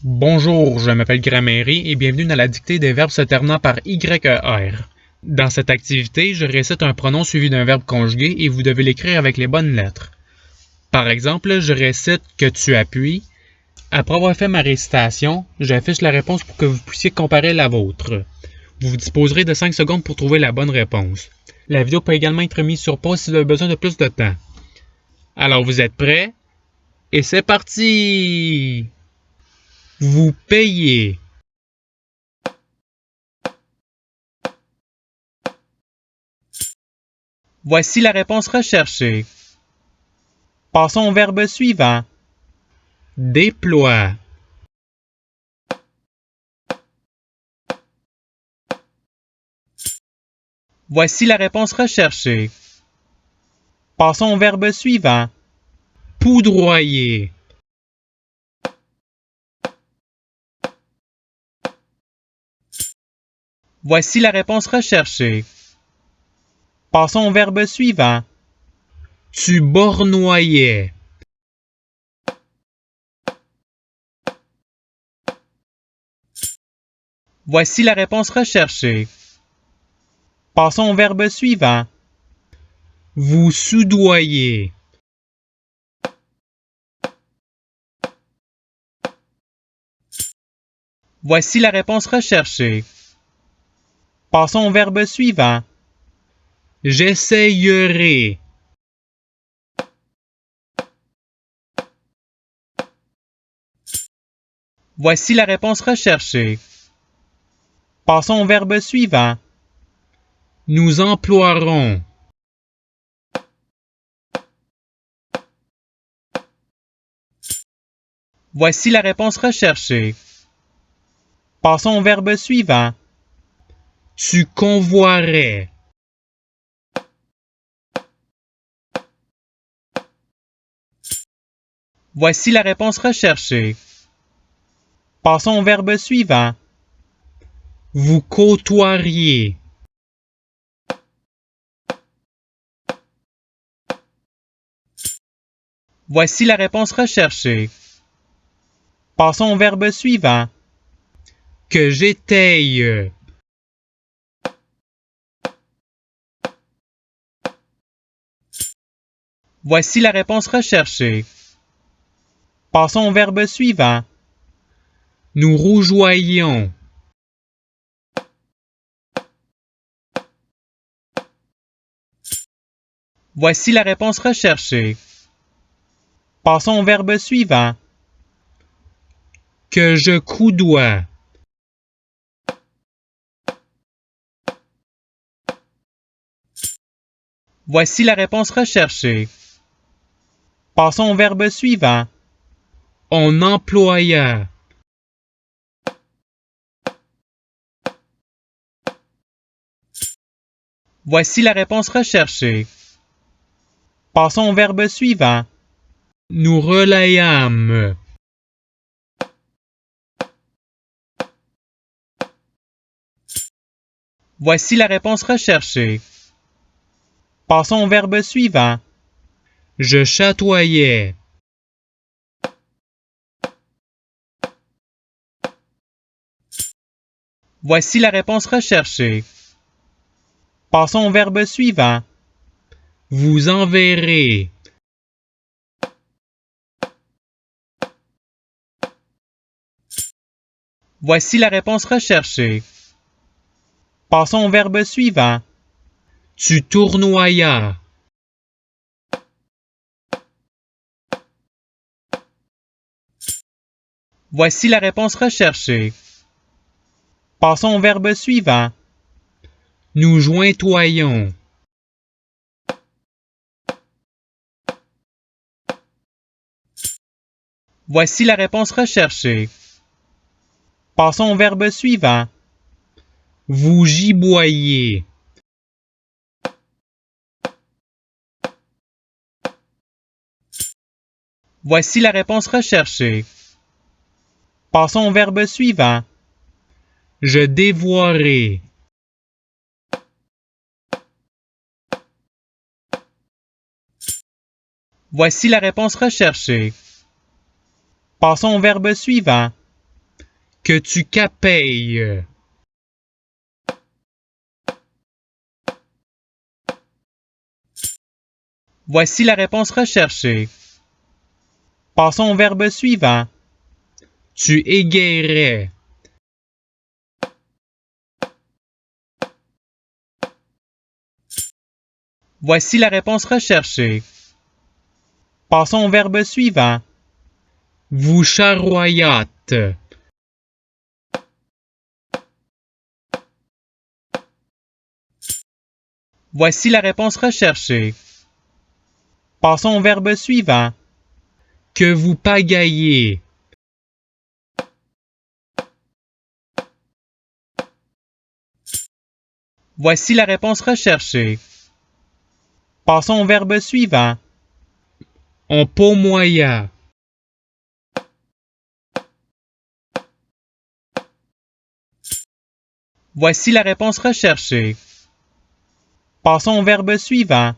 Bonjour, je m'appelle Gramairie et bienvenue dans la dictée des verbes se terminant par YER. Dans cette activité, je récite un pronom suivi d'un verbe conjugué et vous devez l'écrire avec les bonnes lettres. Par exemple, je récite que tu appuies. Après avoir fait ma récitation, j'affiche la réponse pour que vous puissiez comparer la vôtre. Vous vous disposerez de 5 secondes pour trouver la bonne réponse. La vidéo peut également être mise sur pause si vous avez besoin de plus de temps. Alors vous êtes prêts? Et c'est parti! Vous payez. Voici la réponse recherchée. Passons au verbe suivant. Déploie. Voici la réponse recherchée. Passons au verbe suivant. Poudroyer. Voici la réponse recherchée. Passons au verbe suivant. Tu bornoyais. Voici la réponse recherchée. Passons au verbe suivant. Vous soudoyez. Voici la réponse recherchée. Passons au verbe suivant. J'essayerai. Voici la réponse recherchée. Passons au verbe suivant. Nous emploierons. Voici la réponse recherchée. Passons au verbe suivant. Tu convoirais. Voici la réponse recherchée. Passons au verbe suivant. Vous côtoieriez. Voici la réponse recherchée. Passons au verbe suivant. Que j'étaye. Voici la réponse recherchée. Passons au verbe suivant. Nous rougeoyions. Voici la réponse recherchée. Passons au verbe suivant. Que je coudoie. Voici la réponse recherchée. Passons au verbe suivant. On employa. Voici la réponse recherchée. Passons au verbe suivant. Nous relayâmes. Voici la réponse recherchée. Passons au verbe suivant. Je chatoyais. Voici la réponse recherchée. Passons au verbe suivant. Vous enverrez. Voici la réponse recherchée. Passons au verbe suivant. Tu tournoyas. Voici la réponse recherchée. Passons au verbe suivant. Nous jointoyons. Voici la réponse recherchée. Passons au verbe suivant. Vous giboyez. Voici la réponse recherchée. Passons au verbe suivant. Je dévoirai. Voici la réponse recherchée. Passons au verbe suivant. Que tu capilles. Voici la réponse recherchée. Passons au verbe suivant. Tu égayerais. Voici la réponse recherchée. Passons au verbe suivant. Vous charroyâtes. Voici la réponse recherchée. Passons au verbe suivant. Que vous pagaillez. Voici la réponse recherchée. Passons au verbe suivant. On paumoya. Voici la réponse recherchée. Passons au verbe suivant.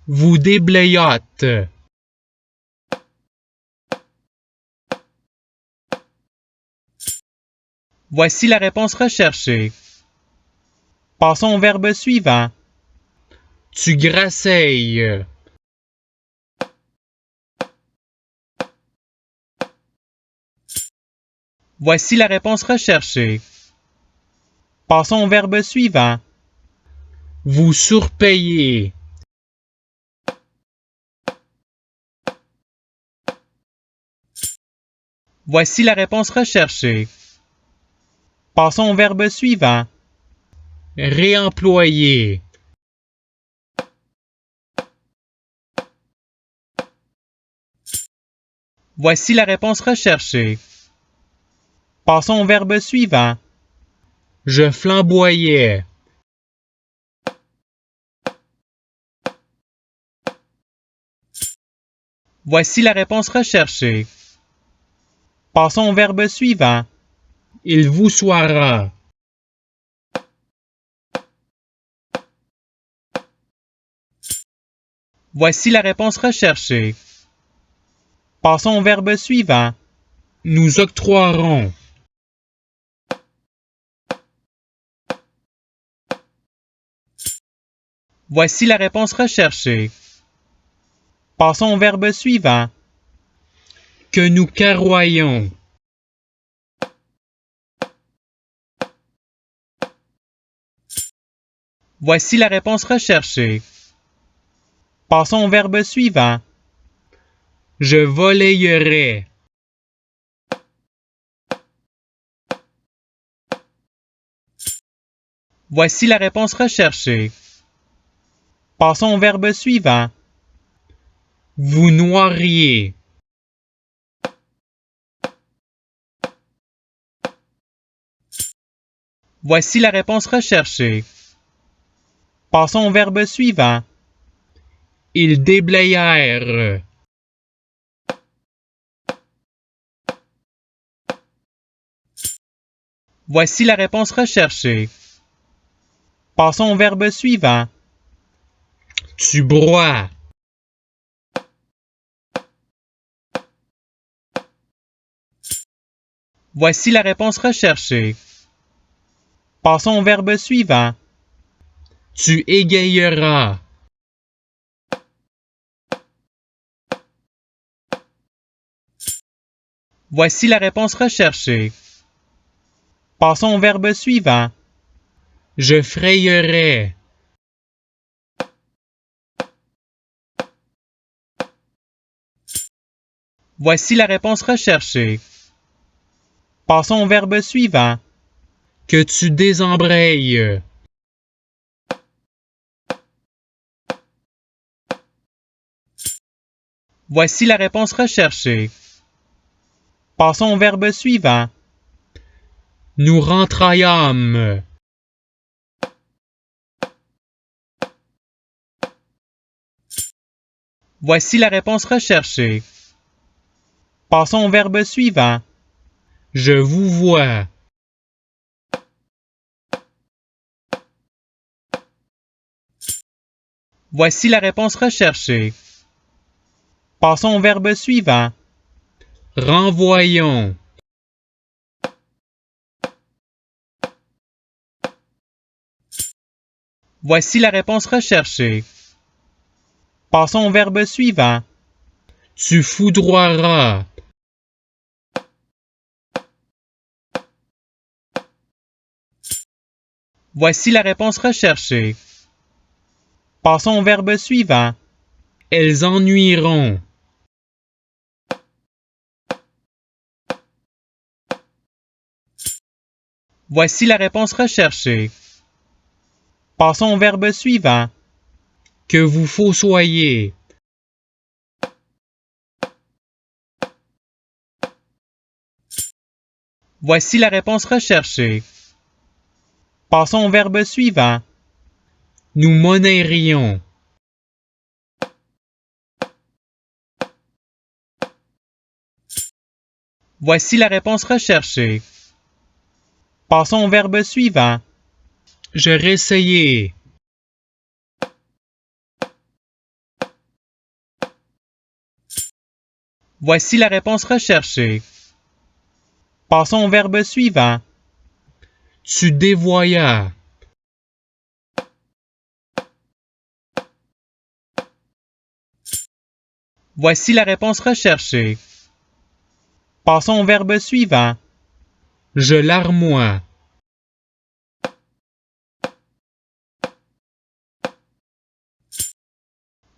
Vous déblayâtes. Voici la réponse recherchée. Passons au verbe suivant. Tu grasseilles. Voici la réponse recherchée. Passons au verbe suivant. Vous surpayez. Voici la réponse recherchée. Passons au verbe suivant. Réemployer. Voici la réponse recherchée. Passons au verbe suivant. Je flamboyais. Voici la réponse recherchée. Passons au verbe suivant. Il vous soira. Voici la réponse recherchée. Passons au verbe suivant. Nous octroierons. Voici la réponse recherchée. Passons au verbe suivant. Que nous carroyons. Voici la réponse recherchée. Passons au verbe suivant. Je voleillerai. Voici la réponse recherchée. Passons au verbe suivant. Vous noiriez. Voici la réponse recherchée. Passons au verbe suivant. Ils déblayèrent. Voici la réponse recherchée. Passons au verbe suivant. Tu broies. Voici la réponse recherchée. Passons au verbe suivant. Tu égayeras. Voici la réponse recherchée. Passons au verbe suivant. Je frayerai. Voici la réponse recherchée. Passons au verbe suivant. Que tu désembrayes. Voici la réponse recherchée. Passons au verbe suivant. Nous rentraillâmes. Voici la réponse recherchée. Passons au verbe suivant. Je vous vois. Voici la réponse recherchée. Passons au verbe suivant. Renvoyons. Voici la réponse recherchée. Passons au verbe suivant. Tu foudroieras. Voici la réponse recherchée. Passons au verbe suivant. Elles ennuieront. Voici la réponse recherchée. Passons au verbe suivant. Que vous fossoyez. Voici la réponse recherchée. Passons au verbe suivant. Nous monnaierions. Voici la réponse recherchée. Passons au verbe suivant. Je réessayais. Voici la réponse recherchée. Passons au verbe suivant. Tu dévoyas. Voici la réponse recherchée. Passons au verbe suivant. Je larmoie.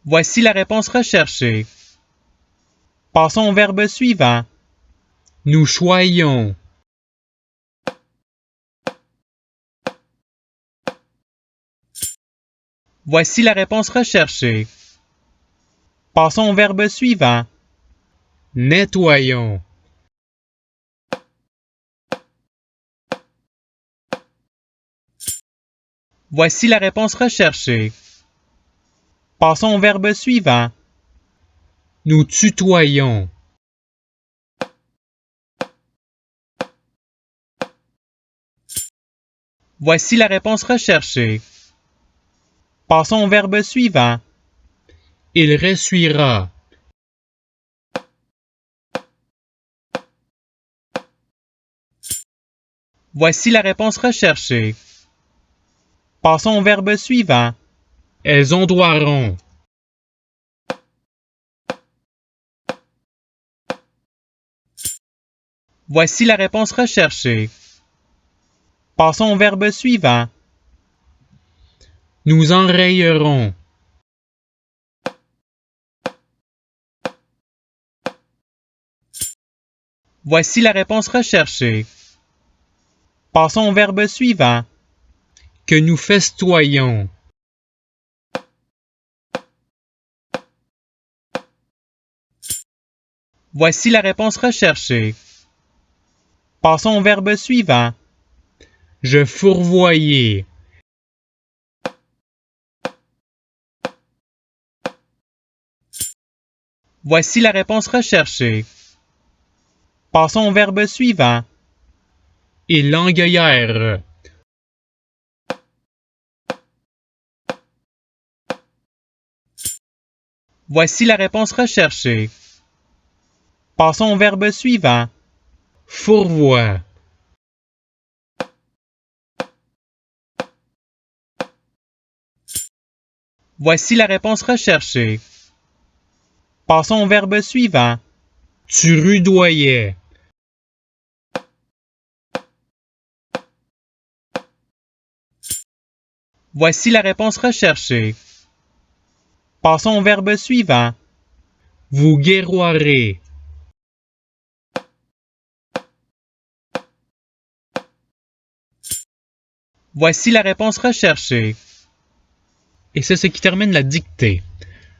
Voici la réponse recherchée. Passons au verbe suivant. Nous choyons. Voici la réponse recherchée. Passons au verbe suivant. Nettoyons. Voici la réponse recherchée. Passons au verbe suivant. Nous tutoyons. Voici la réponse recherchée. Passons au verbe suivant. Il ressuiera. Voici la réponse recherchée. Passons au verbe suivant. Elles ondoieront. Voici la réponse recherchée. Passons au verbe suivant. Nous enrayerons. Voici la réponse recherchée. Passons au verbe suivant. Que nous festoyons. Voici la réponse recherchée. Passons au verbe suivant. Je fourvoyais. Voici la réponse recherchée. Passons au verbe suivant. Ils l'engueulèrent. Voici la réponse recherchée. Passons au verbe suivant. Fourvoie. Voici la réponse recherchée. Passons au verbe suivant. Tu rudoyais. Voici la réponse recherchée. Passons au verbe suivant. Vous guerroierez. Voici la réponse recherchée. Et c'est ce qui termine la dictée.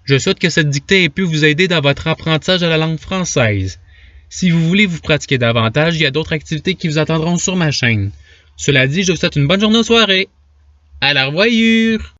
Je souhaite que cette dictée ait pu vous aider dans votre apprentissage de la langue française. Si vous voulez vous pratiquer davantage, il y a d'autres activités qui vous attendront sur ma chaîne. Cela dit, je vous souhaite une bonne journée ou soirée. À la revoyure!